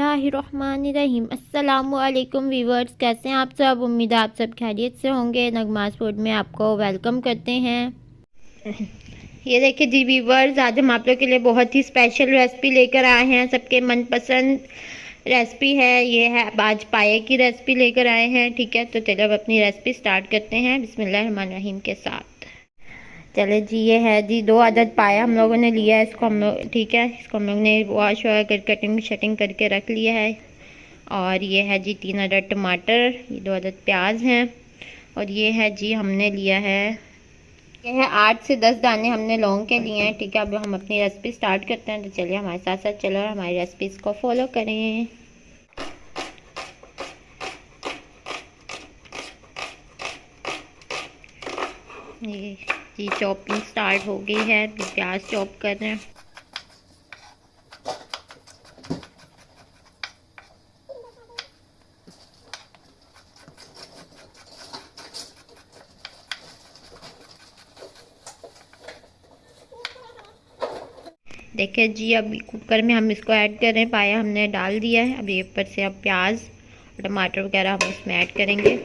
बिस्मिल्लाहिर्रहमानिर्रहीम। अस्सलामुअलैकुम वीवर्स, कैसे हैं आप सब? उम्मीद है आप सब खैरियत से होंगे। नगमास फूड में आपको वेलकम करते हैं। ये देखिए जी वीवर्स, आज हम आप लोग के लिए बहुत ही स्पेशल रेसिपी लेकर आए हैं। सबके मनपसंद रेसिपी है ये है। आज पाए की रेसिपी लेकर आए हैं। ठीक है, तो चलो अब अपनी रेसिपी स्टार्ट करते हैं बिस्मिल्लाहिर्रहमानिर्रहीम के साथ। चले जी, ये है जी 2 अदद पाया हम लोगों ने लिया है। इसको हम लोग, ठीक है, इसको हम लोग ने वॉश कर कटिंग शटिंग करके रख लिया है। और ये है जी 3 अदद टमाटर, ये 2 अदद प्याज हैं। और ये है जी हमने लिया है, ये है 8 से 10 दाने हमने लौंग के लिए हैं। ठीक है, अब हम अपनी रेसिपी स्टार्ट करते हैं। तो चलिए हमारे साथ साथ चलो और हमारी रेसिपीज़ को फॉलो करें। ये जी चॉपिंग स्टार्ट हो गई है, प्याज चॉप कर रहे हैं। देखिए जी, अब कुकर में हम इसको ऐड कर रहे हैं। पाया हमने डाल दिया है। अब ये ऊपर से अब प्याज और टमाटर वगैरह हम इसमें ऐड करेंगे।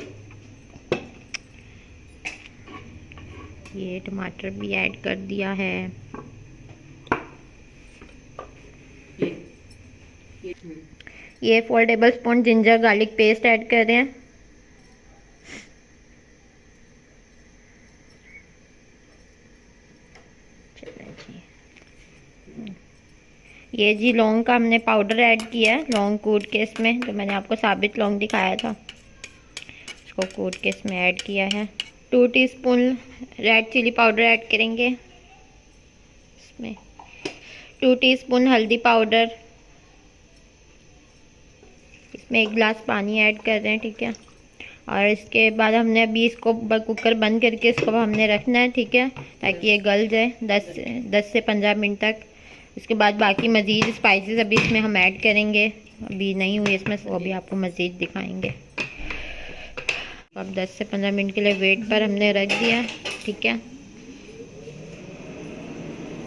ये टमाटर भी ऐड कर दिया है। ये 4 table spoon ginger garlic paste add कर रहे हैं। ये जी लौंग का हमने पाउडर ऐड किया है, लौंग कूट के इसमें, तो मैंने आपको साबित लौंग दिखाया था, इसको कूट के इसमें ऐड किया है। 2 teaspoon red chili powder add करेंगे इसमें। 2 टीस्पून हल्दी पाउडर, इसमें 1 गिलास पानी ऐड कर रहे हैं। ठीक है, और इसके बाद हमने अभी इसको कुकर बंद करके इसको हमने रखना है। ठीक है, ताकि ये गल जाए 10 से 15 मिनट तक। इसके बाद बाकी मज़ीद स्पाइसेस अभी इसमें हम ऐड करेंगे, अभी नहीं हुई इसमें, वो भी आपको मज़ीद दिखाएंगे। अब 10 से 15 मिनट के लिए वेट पर हमने रख दिया। ठीक है,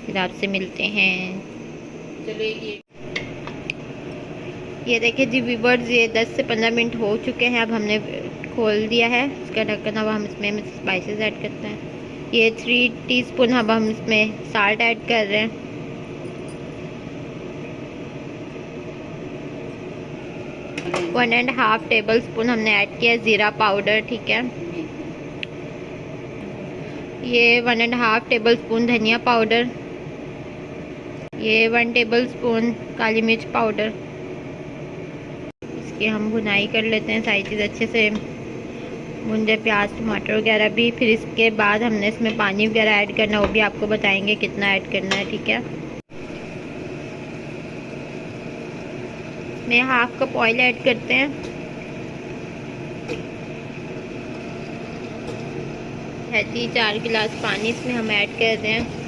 फिर आपसे मिलते हैं। चलिए ये देखिए जी व्यूअर्स, ये 10 से 15 मिनट हो चुके हैं। अब हमने खोल दिया है इसका ढक्कन। अब हम इसमें स्पाइसेस ऐड करते हैं। ये 3 टीस्पून अब हम इसमें साल्ट ऐड कर रहे हैं। 1.5 टेबल स्पून हमने ऐड किया ज़ीरा पाउडर। ठीक है, ये 1.5 टेबल स्पून धनिया पाउडर, ये 1 टेबल स्पून काली मिर्च पाउडर। इसकी हम भुनाई कर लेते हैं, सारी चीज़ अच्छे से भुन जाए, प्याज टमाटर वगैरह भी। फिर इसके बाद हमने इसमें पानी वगैरह ऐड करना, वो भी आपको बताएंगे कितना ऐड करना है। ठीक है, इसमें 1/2 कप ऑयल ऐड करते हैं। है जी 4 गिलास पानी इसमें हम ऐड कर रहे हैं।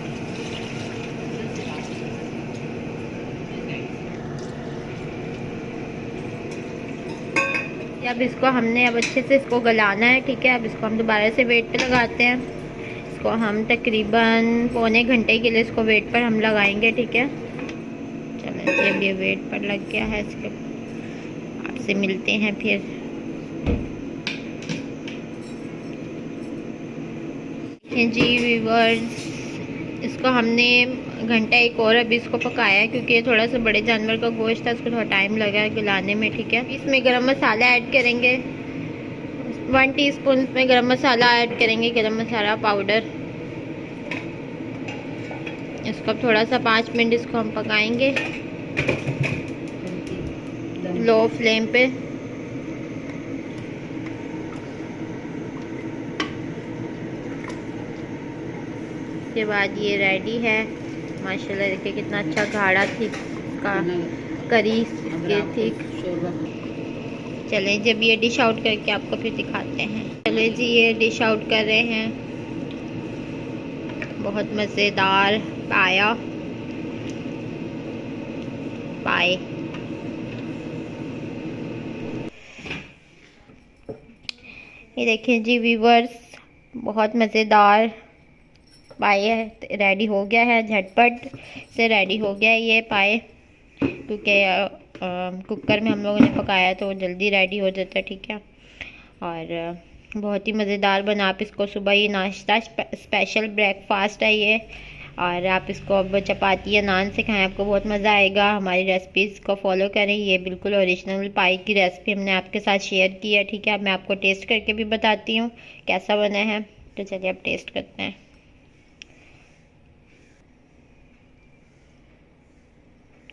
अब इसको हमने अब अच्छे से इसको गलाना है। ठीक है, अब इसको हम दोबारा से वेट पे लगाते हैं। इसको हम तकरीबन पौने घंटे के लिए इसको वेट पर हम लगाएंगे। ठीक है, चलो जी अब ये वेट पर लग गया है। इसके आपसे मिलते हैं फिर। जी व्यूअर्स, इसको हमने घंटा एक और अभी इसको पकाया है, क्योंकि ये थोड़ा सा बड़े जानवर का गोश्त था, इसको थोड़ा टाइम लगा है गलाने में। ठीक है, इसमें गरम मसाला ऐड करेंगे। 1 टीस्पून इसमें गरम मसाला ऐड करेंगे, गरम मसाला पाउडर। इसको अब थोड़ा सा 5 मिनट इसको हम पकाएंगे लो फ्लेम पे। उसके बाद ये रेडी है माशाल्लाह। देखिए कितना अच्छा गाढ़ा थी का करी इसके। ठीक, चलें जब ये डिश आउट करके आपको फिर दिखाते हैं। चले जी ये डिश आउट कर रहे हैं। बहुत मज़ेदार पाया पाए। ये देखिए जी व्यूअर्स, बहुत मज़ेदार पाए रेडी हो गया है। झटपट से रेडी हो गया है ये पाए, क्योंकि कुकर में हम लोगों ने पकाया तो जल्दी रेडी हो जाता है, ठीक है। और बहुत ही मज़ेदार बना, आप इसको सुबह ही नाश्ता स्पेशल ब्रेकफास्ट है ये, और आप इसको अब चपाती या नान से खाएं, आपको बहुत मज़ा आएगा। हमारी रेसिपीज़ को फॉलो करें, ये बिल्कुल ओरिजिनल पाई की रेसिपी हमने आपके साथ शेयर की है, ठीक है। अब मैं आपको टेस्ट करके भी बताती हूँ कैसा बना है, तो चलिए अब टेस्ट करते हैं।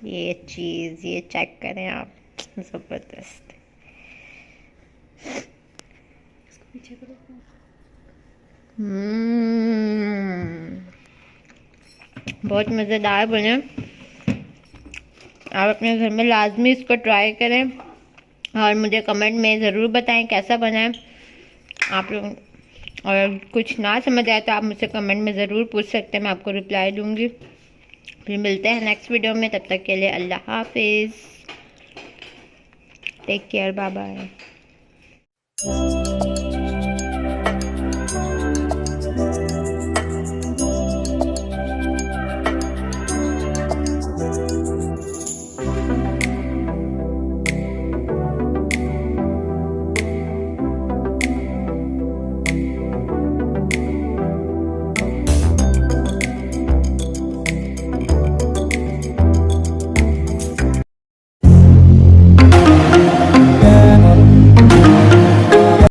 ये चीज़ ये चेक करें आप, ज़बरदस्त। बहुत मज़ेदार बने, आप अपने घर में लाजमी इसको ट्राई करें और मुझे कमेंट में ज़रूर बताएं कैसा बना है आप लोग। और कुछ ना समझ आए तो आप मुझसे कमेंट में ज़रूर पूछ सकते हैं, मैं आपको रिप्लाई दूंगी। फिर मिलते हैं नेक्स्ट वीडियो में, तब तक के लिए अल्लाह हाफिज़, टेक केयर, बाय बाय।